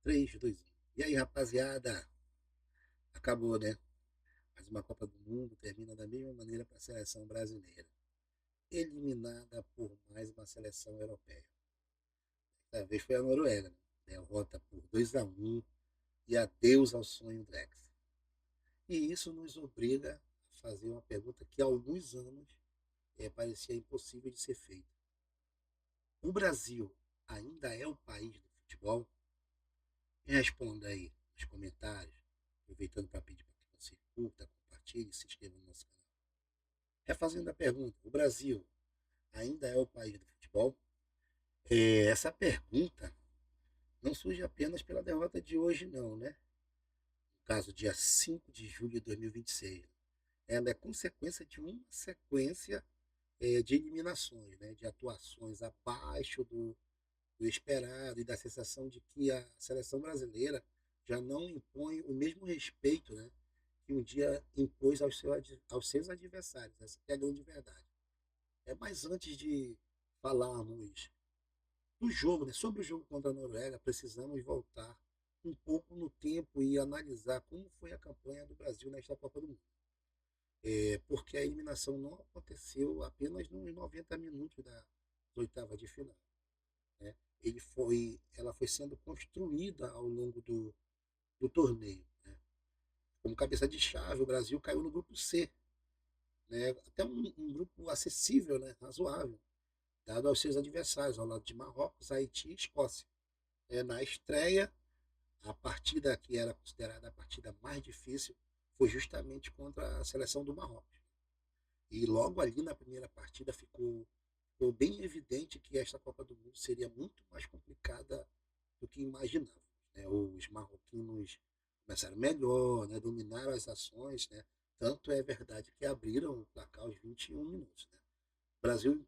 3, 2, 1. E aí, rapaziada? Acabou, né? Mais uma Copa do Mundo termina da mesma maneira para a seleção brasileira. Eliminada por mais uma seleção europeia. Dessa vez foi a Noruega, né? Derrota por 2-1 e adeus ao sonho Drex. E isso nos obriga a fazer uma pergunta que há alguns anos parecia impossível de ser feita. O Brasil ainda é o país do futebol? Me responda aí nos comentários, aproveitando para pedir para que você curta, compartilhe e se inscreva no nosso canal. Refazendo a pergunta, o Brasil ainda é o país do futebol? Essa pergunta não surge apenas pela derrota de hoje, não, né? No caso, dia 5 de julho de 2026. Ela é consequência de uma sequência de eliminações, né? De atuações abaixo do esperado e da sensação de que a seleção brasileira já não impõe o mesmo respeito, né, que um dia impôs aos seus adversários. Essa é a grande verdade. Mas antes de falarmos do jogo, né, sobre o jogo contra a Noruega, precisamos voltar um pouco no tempo e analisar como foi a campanha do Brasil nesta Copa do Mundo. Porque a eliminação não aconteceu apenas nos 90 minutos da oitava de final. Né? Ela foi sendo construída ao longo do torneio. Né? Como cabeça de chave, o Brasil caiu no grupo C, né? Até um grupo acessível, né? Razoável, dado aos seus adversários, ao lado de Marrocos, Haiti e Escócia. Na estreia, a partida que era considerada a partida mais difícil foi justamente contra a seleção do Marrocos. E logo ali na primeira partida ficou bem evidente que esta Copa do Mundo seria muito mais complicada do que imaginávamos. Né? Os marroquinos começaram melhor, né? Dominaram as ações, né? Tanto é verdade que abriram o placar aos 21 minutos. Né? O Brasil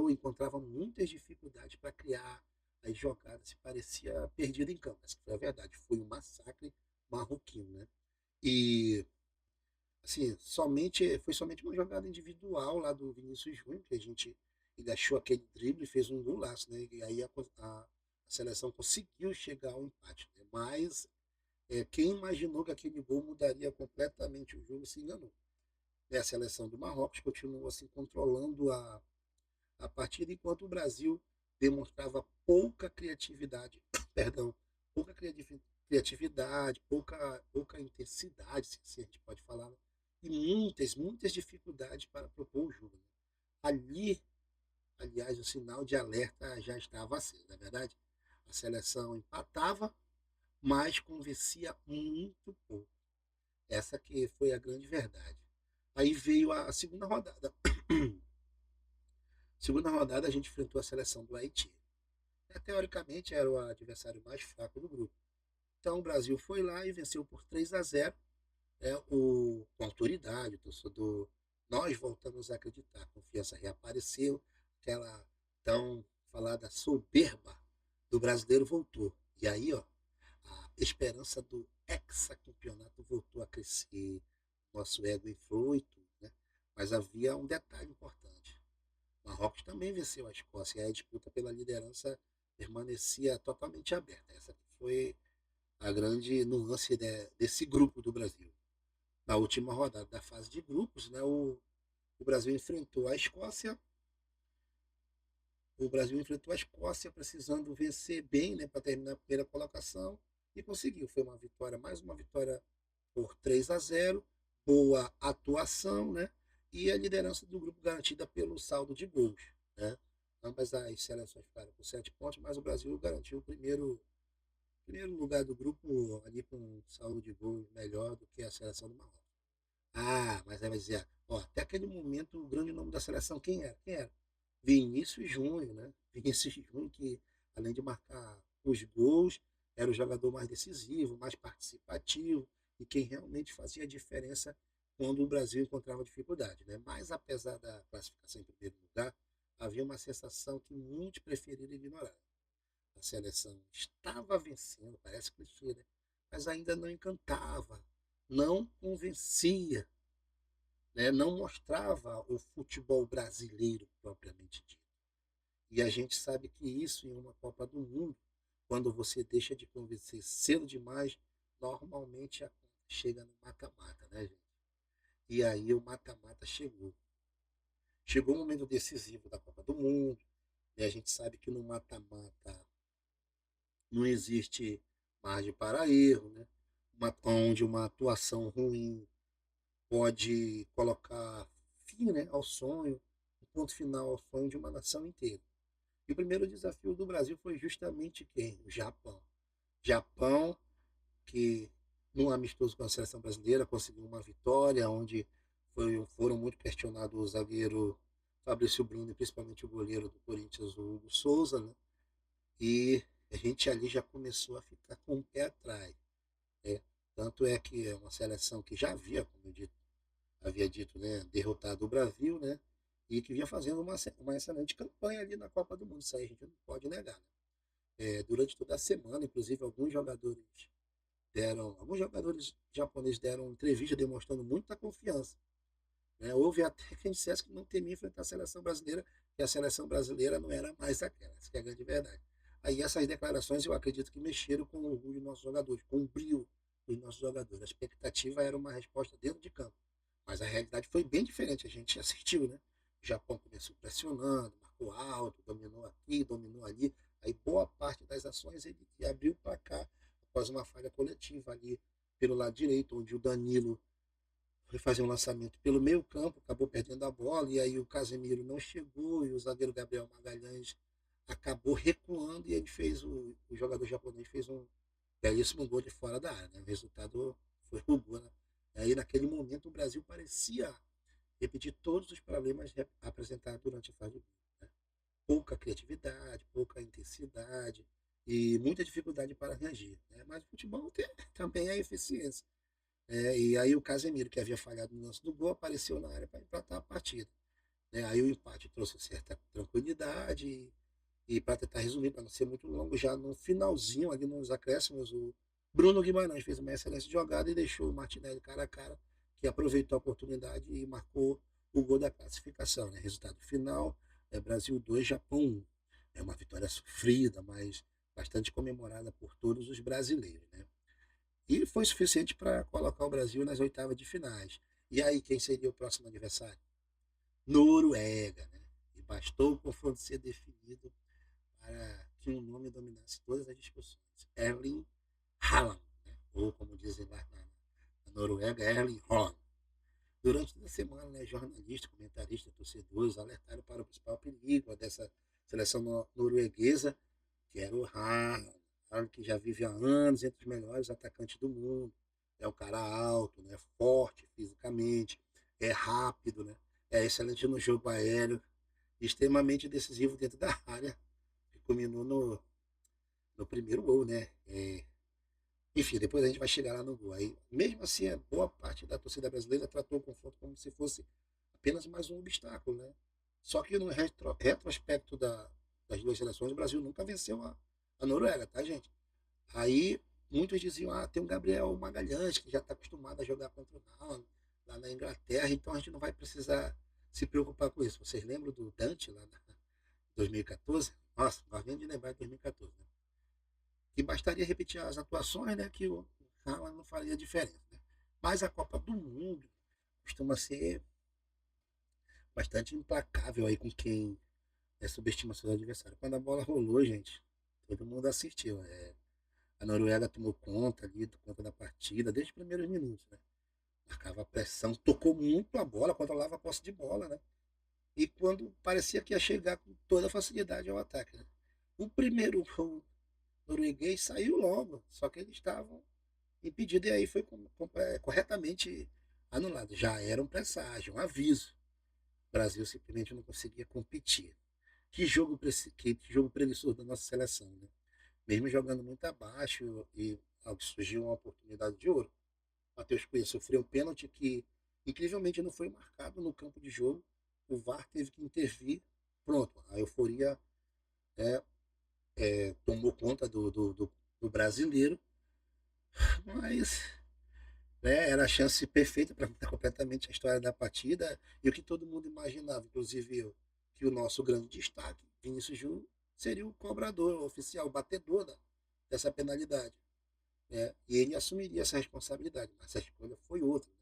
encontrava muitas dificuldades para criar as jogadas, se parecia perdido em campo. Essa foi a verdade, foi um massacre marroquino. Né? E assim, foi somente uma jogada individual lá do Vinícius Júnior, que ele achou aquele drible e fez um golaço, né? E aí a seleção conseguiu chegar ao empate, né? Mas quem imaginou que aquele gol mudaria completamente o jogo se enganou. A seleção do Marrocos continuou assim controlando a partida, enquanto o Brasil demonstrava pouca criatividade, perdão, pouca criatividade, pouca intensidade, se a gente pode falar, né? E muitas dificuldades para propor o jogo. Né? Ali, aliás, o sinal de alerta já estava aceso, na verdade. A seleção empatava, mas convencia muito pouco. Essa que foi a grande verdade. Aí veio a segunda rodada. Segunda rodada a gente enfrentou a seleção do Haiti. Teoricamente era o adversário mais fraco do grupo. Então o Brasil foi lá e venceu por 3-0. Com autoridade, o torcedor. Nós voltamos a acreditar. A confiança reapareceu. Aquela tão falada soberba do brasileiro voltou. E aí, ó, a esperança do hexacampeonato voltou a crescer. Nosso ego inflou e tudo, né? Mas havia um detalhe importante. Marrocos também venceu a Escócia e a disputa pela liderança permanecia totalmente aberta. Essa foi a grande nuance desse grupo do Brasil. Na última rodada da fase de grupos, né, o Brasil enfrentou a Escócia. O Brasil enfrentou a Escócia precisando vencer bem, né, para terminar a primeira colocação e conseguiu. Foi uma vitória, mais uma vitória por 3-0, boa atuação, né? E a liderança do grupo garantida pelo saldo de gols. Né? Ambas as seleções ficaram com 7 pontos, mas o Brasil garantiu o primeiro lugar do grupo ali com um saldo de gols melhor do que a seleção do Marrocos. Ah, mas aí vai dizer, ó, até aquele momento o grande nome da seleção quem era? Quem era? Vinícius Júnior, né? Vinícius Júnior que além de marcar os gols, era o jogador mais decisivo, mais participativo e quem realmente fazia a diferença quando o Brasil encontrava dificuldade, né? Mas apesar da classificação em primeiro lugar, havia uma sensação que muitos preferiram ignorar. A seleção estava vencendo, parece clichê, né? Mas ainda não encantava, não convencia, né? Não mostrava o futebol brasileiro propriamente dito. E a gente sabe que isso em uma Copa do Mundo quando você deixa de convencer cedo demais, normalmente a conta chega no mata-mata, né, gente? E aí o mata-mata chegou. Chegou o momento decisivo da Copa do Mundo, e a gente sabe que no mata-mata não existe margem para erro, né? Onde uma atuação ruim pode colocar fim, né, ao sonho, um ponto final ao sonho de uma nação inteira. E o primeiro desafio do Brasil foi justamente quem? O Japão. Japão, que num amistoso com a seleção brasileira conseguiu uma vitória, onde foram muito questionados o zagueiro Fabrício Bruno e principalmente o goleiro do Corinthians, o Hugo Souza, né? E a gente ali já começou a ficar com o pé atrás, né? Tanto é que é uma seleção que já havia, como eu havia dito, né, derrotado o Brasil, né? E que vinha fazendo uma excelente campanha ali na Copa do Mundo. Isso aí a gente não pode negar, né? Durante toda a semana, inclusive alguns jogadores japoneses deram entrevista demonstrando muita confiança, né? Houve até quem dissesse que não temia enfrentar a seleção brasileira, que a seleção brasileira não era mais aquela, essa que é a grande verdade. Aí essas declarações eu acredito que mexeram com o orgulho dos nossos jogadores, com o brilho dos nossos jogadores. A expectativa era uma resposta dentro de campo, mas a realidade foi bem diferente, a gente assistiu, né? O Japão começou pressionando, marcou alto, dominou aqui, dominou ali, aí boa parte das ações ele abriu para cá, após uma falha coletiva ali pelo lado direito, onde o Danilo foi fazer um lançamento pelo meio campo, acabou perdendo a bola, e aí o Casemiro não chegou, e o zagueiro Gabriel Magalhães acabou recuando, e ele o jogador japonês fez um belíssimo gol de fora da área, né? O resultado foi o gol, né? E aí naquele momento o Brasil parecia repetir todos os problemas apresentados durante a fase de grupo, né? Pouca criatividade, pouca intensidade e muita dificuldade para reagir, né? Mas o futebol tem também a eficiência. E aí o Casemiro, que havia falhado no lance do gol, apareceu na área para empatar a partida, né? Aí o empate trouxe certa tranquilidade e para tentar resumir, para não ser muito longo, já no finalzinho, ali nos acréscimos, o Bruno Guimarães fez uma excelente jogada e deixou o Martinelli cara a cara, que aproveitou a oportunidade e marcou o gol da classificação, né? Resultado final é Brasil 2, Japão 1. É uma vitória sofrida, mas bastante comemorada por todos os brasileiros, né? E foi suficiente para colocar o Brasil nas oitavas de finais. E aí, quem seria o próximo adversário? Noruega, né? E bastou o confronto ser definido para que um nome dominasse todas as discussões. Erling Haaland, né? Ou como dizem lá na Noruega, Erling Haaland. Durante toda a semana, né, jornalistas, comentaristas, torcedores alertaram para o principal perigo dessa seleção norueguesa, que era o Haaland. Haaland que já vive há anos entre os melhores atacantes do mundo. É um cara alto, né, forte fisicamente, é rápido, né, é excelente no jogo aéreo, extremamente decisivo dentro da área, que culminou no primeiro gol, né? Enfim, depois a gente vai chegar lá no gol. Aí, mesmo assim, a boa parte da torcida brasileira tratou o confronto como se fosse apenas mais um obstáculo, né? Só que no retrospecto das duas seleções, o Brasil nunca venceu a Noruega, tá, gente? Aí muitos diziam, tem um Gabriel Magalhães que já está acostumado a jogar contra o Haaland lá na Inglaterra, então a gente não vai precisar se preocupar com isso. Vocês lembram do Dante lá em 2014? Nossa, nós vamos de lembrar de 2014, né? Que bastaria repetir as atuações, né, que o Haaland não faria diferença, né? Mas a Copa do Mundo costuma ser bastante implacável aí com quem subestima seus adversários. Quando a bola rolou, gente, todo mundo assistiu. A Noruega tomou conta ali, conta da partida, desde os primeiros minutos, né? Marcava a pressão, tocou muito a bola, controlava a posse de bola, né? E quando parecia que ia chegar com toda facilidade ao ataque, né? O primeiro gol norueguês saiu logo, só que eles estavam impedidos e aí foi corretamente anulado. Já era um presságio, um aviso. O Brasil simplesmente não conseguia competir. Que jogo preguiçoso da nossa seleção, né? Mesmo jogando muito abaixo e surgiu uma oportunidade de ouro. Matheus Cunha sofreu um pênalti que incrivelmente não foi marcado no campo de jogo. O VAR teve que intervir. Pronto, a euforia é, tomou conta do brasileiro, mas era a chance perfeita para mudar completamente a história da partida e o que todo mundo imaginava, inclusive eu, que o nosso grande destaque, Vinícius Júnior, seria o cobrador o oficial, o batedor dessa penalidade, né? E ele assumiria essa responsabilidade, mas a escolha foi outra, né?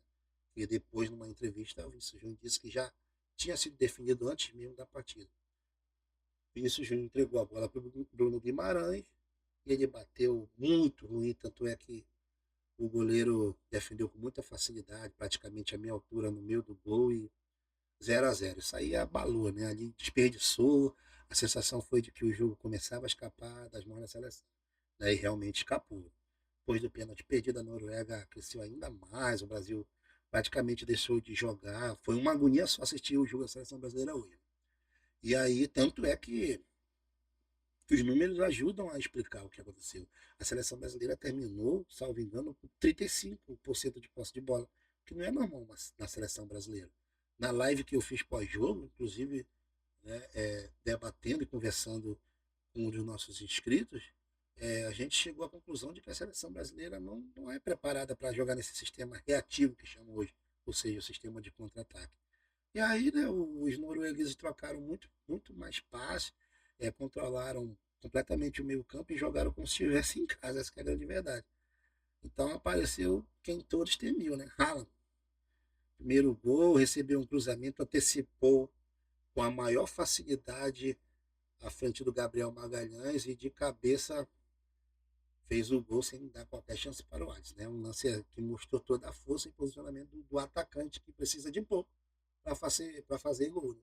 E depois, numa entrevista, o Vinícius Júnior disse que já tinha sido definido antes mesmo da partida. O Vinícius Júnior entregou a bola para o Bruno Guimarães, e ele bateu muito ruim, tanto é que o goleiro defendeu com muita facilidade, praticamente a minha altura no meio do gol, e 0-0. Isso aí abalou, né? Ali desperdiçou. A sensação foi de que o jogo começava a escapar das mãos da seleção, né? E realmente escapou. Depois do pênalti perdido, a Noruega cresceu ainda mais. O Brasil praticamente deixou de jogar. Foi uma agonia só assistir o jogo da seleção brasileira hoje. E aí, tanto é que os números ajudam a explicar o que aconteceu. A seleção brasileira terminou, salvo engano, com 35% de posse de bola, que não é normal na seleção brasileira. Na live que eu fiz pós-jogo, inclusive, né, debatendo e conversando com um dos nossos inscritos, a gente chegou à conclusão de que a seleção brasileira não é preparada para jogar nesse sistema reativo que chama hoje, ou seja, o sistema de contra-ataque. E aí, né, os noruegueses trocaram muito, muito mais passe, controlaram completamente o meio campo e jogaram como se estivesse em casa, essa que é a grande verdade. Então apareceu quem todos temiam, né? Haaland. Primeiro gol, recebeu um cruzamento, antecipou com a maior facilidade à frente do Gabriel Magalhães e de cabeça fez o gol sem dar qualquer chance para o Alisson, né? Um lance que mostrou toda a força e posicionamento do atacante que precisa de pouco para fazer gol, né?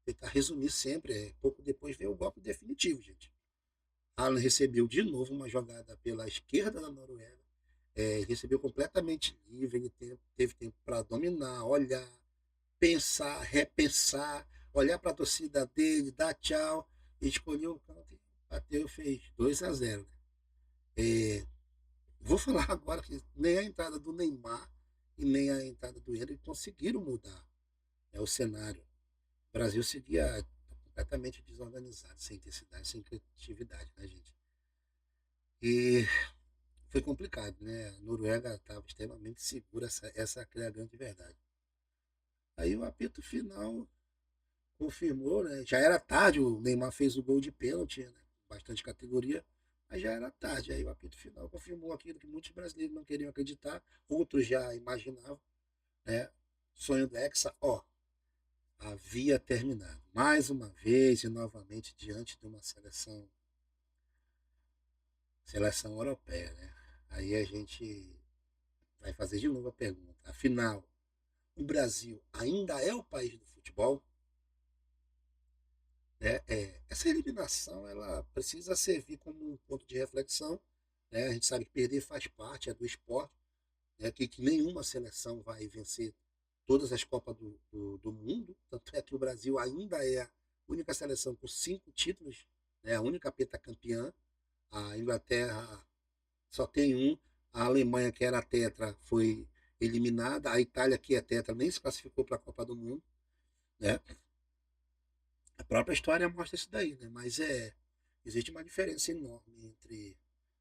Tentar resumir sempre, pouco depois veio o golpe definitivo, gente. Alan recebeu de novo uma jogada pela esquerda da Noruega, recebeu completamente livre, ele teve tempo para dominar, olhar, pensar, repensar, olhar para a torcida dele, dar tchau, escolheu o canto e bateu e fez 2-0. Né? É, vou falar agora que nem a entrada do Neymar e nem a entrada do Henrique conseguiram mudar, o cenário. O Brasil seguia completamente desorganizado, sem intensidade, sem criatividade, né, gente? E foi complicado, né? A Noruega estava extremamente segura, essa é a grande verdade. Aí o apito final confirmou, né? Já era tarde, o Neymar fez o gol de pênalti, né? Bastante categoria, mas já era tarde. Aí o apito final confirmou aquilo que muitos brasileiros não queriam acreditar, outros já imaginavam, né? Sonho do Hexa, ó, havia terminado. Mais uma vez e novamente diante de uma seleção europeia, né? Aí a gente vai fazer de novo a pergunta. Afinal, o Brasil ainda é o país do futebol? Né? Essa eliminação ela precisa servir como um ponto de reflexão. Né? A gente sabe que perder faz parte, é do esporte, né? Que nenhuma seleção vai vencer todas as Copas do mundo. Tanto é que o Brasil ainda é a única seleção com 5 títulos, né? A única pentacampeã. A Inglaterra só tem um. A Alemanha, que era a tetra, foi eliminada. A Itália, que é tetra, nem se classificou para a Copa do Mundo. Né? A própria história mostra isso daí, né? Mas existe uma diferença enorme entre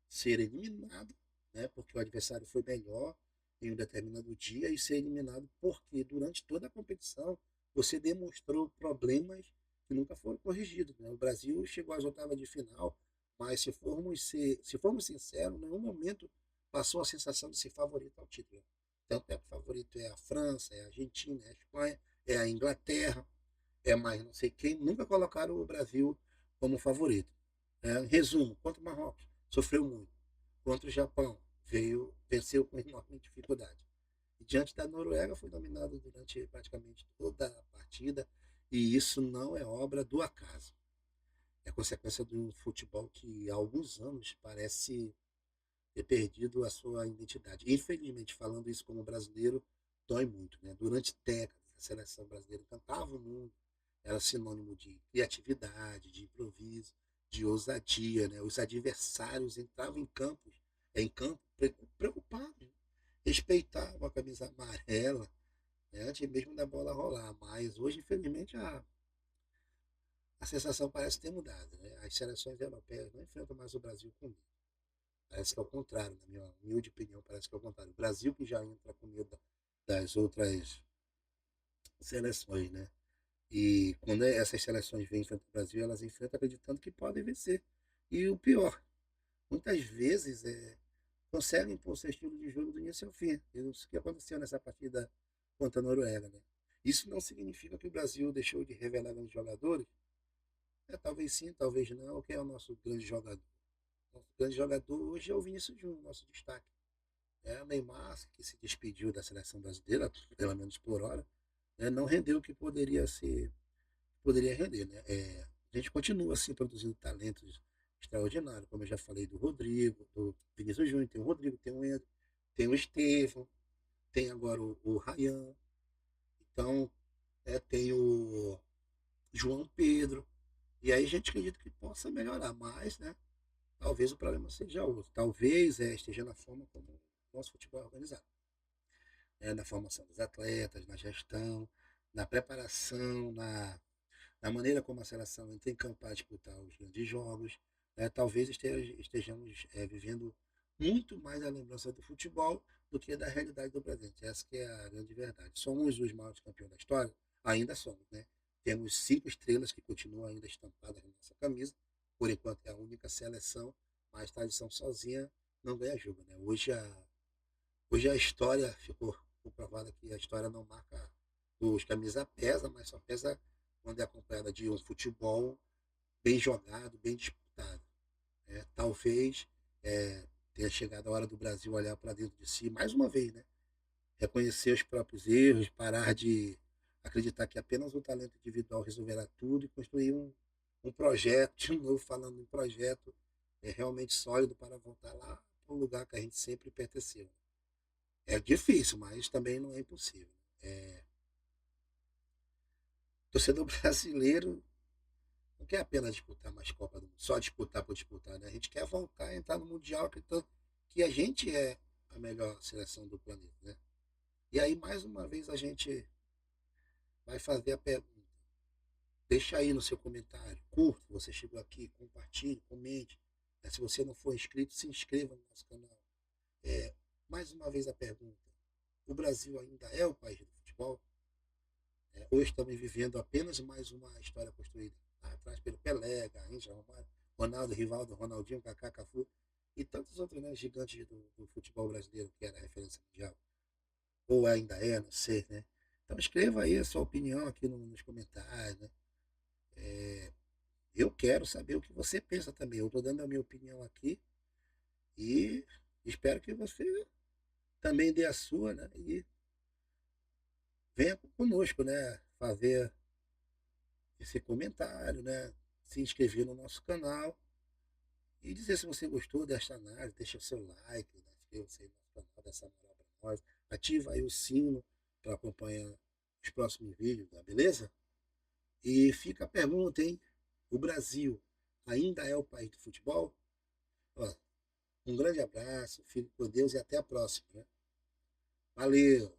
ser eliminado, né? Porque o adversário foi melhor em um determinado dia, e ser eliminado porque durante toda a competição você demonstrou problemas que nunca foram corrigidos. Né? O Brasil chegou às oitavas de final, mas se formos sinceros, em nenhum momento passou a sensação de ser favorito ao título. Tanto é que o favorito é a França, é a Argentina, é a Espanha, é a Inglaterra, mais não sei quem, nunca colocaram o Brasil como favorito. Em resumo, contra o Marrocos, sofreu muito. Contra o Japão, venceu com enorme dificuldade. E diante da Noruega, foi dominado durante praticamente toda a partida, e isso não é obra do acaso. É consequência de um futebol que há alguns anos parece ter perdido a sua identidade. Infelizmente, falando isso como brasileiro, dói muito. Né? Durante décadas, a seleção brasileira encantava o mundo, era sinônimo de criatividade, de improviso, de ousadia. Né? Os adversários entravam em campo preocupados, respeitavam a camisa amarela, né? Antes mesmo da bola rolar. Mas hoje, infelizmente, a sensação parece ter mudado. Né? As seleções europeias não enfrentam mais o Brasil com medo. Parece que é o contrário, na minha humilde opinião, parece que é o contrário. O Brasil que já entra com medo das outras seleções, né? E quando essas seleções vêm enfrentar o Brasil, elas enfrentam acreditando que podem vencer. E o pior, muitas vezes conseguem impor seu estilo de jogo do início ao fim. Isso que aconteceu nessa partida contra a Noruega, né? Isso não significa que o Brasil deixou de revelar grandes jogadores. Talvez sim, talvez não. Quem é o nosso grande jogador? Nosso grande jogador hoje é o Vinícius Júnior, nosso destaque. O Neymar, que se despediu da seleção brasileira, pelo menos por hora, não rendeu o que poderia render. Né? A gente continua assim produzindo talentos extraordinários, como eu já falei do Rodrigo, do Vinícius Júnior, tem o Rodrigo, tem o Endo, tem o Estevão, tem agora o Ryan, então tem o João Pedro, e aí a gente acredita que possa melhorar, mas talvez o problema seja outro, talvez esteja na forma como o nosso futebol é organizado, na formação dos atletas, na gestão, na preparação, na maneira como a seleção entra em campo para disputar os grandes jogos. Talvez estejamos vivendo muito mais a lembrança do futebol do que da realidade do presente. Essa que é a grande verdade. Somos os maiores campeões da história? Ainda somos, né? Temos 5 estrelas que continuam ainda estampadas na nossa camisa. Por enquanto é a única seleção, mas tradição sozinha não ganha jogo, né? Hoje a história ficou comprovada que a história não marca os camisa pesa, mas só pesa quando é acompanhada de um futebol bem jogado, bem disputado. Talvez tenha chegado a hora do Brasil olhar para dentro de si mais uma vez, né? Reconhecer os próprios erros, parar de acreditar que apenas o talento individual resolverá tudo e construir um projeto, de novo falando um projeto realmente sólido para voltar lá para o lugar que a gente sempre pertenceu. É difícil, mas também não é impossível. O torcedor brasileiro não quer apenas disputar mais Copa do Mundo, só disputar por disputar, né? A gente quer voltar a entrar no Mundial, acreditando que a gente é a melhor seleção do planeta, né? E aí, mais uma vez, a gente vai fazer a pergunta. Deixa aí no seu comentário, curta, você chegou aqui, compartilhe, comente. Se você não for inscrito, se inscreva no nosso canal. Mais uma vez a pergunta, o Brasil ainda é o país do futebol? Ou estamos vivendo apenas mais uma história construída atrás pelo Pelé, Garrincha, Romário, Ronaldo, Rivaldo, Ronaldinho, Kaká, Cafu e tantos outros, né, gigantes do futebol brasileiro que era a referência mundial? Ou ainda é, não sei, né? Então escreva aí a sua opinião aqui nos comentários, né? Eu quero saber o que você pensa também. Eu estou dando a minha opinião aqui e espero que você também dê a sua, né? E venha conosco, né? Fazer esse comentário, né? Se inscrever no nosso canal e dizer se você gostou desta análise, deixa o seu like, né? Inscreva-se aí no nosso canal, dessa moral para nós. Ativa aí o sino para acompanhar os próximos vídeos, tá? Beleza? E fica a pergunta, hein? O Brasil ainda é o país do futebol? Ó, um grande abraço, fique com Deus e até a próxima, né? Valeu!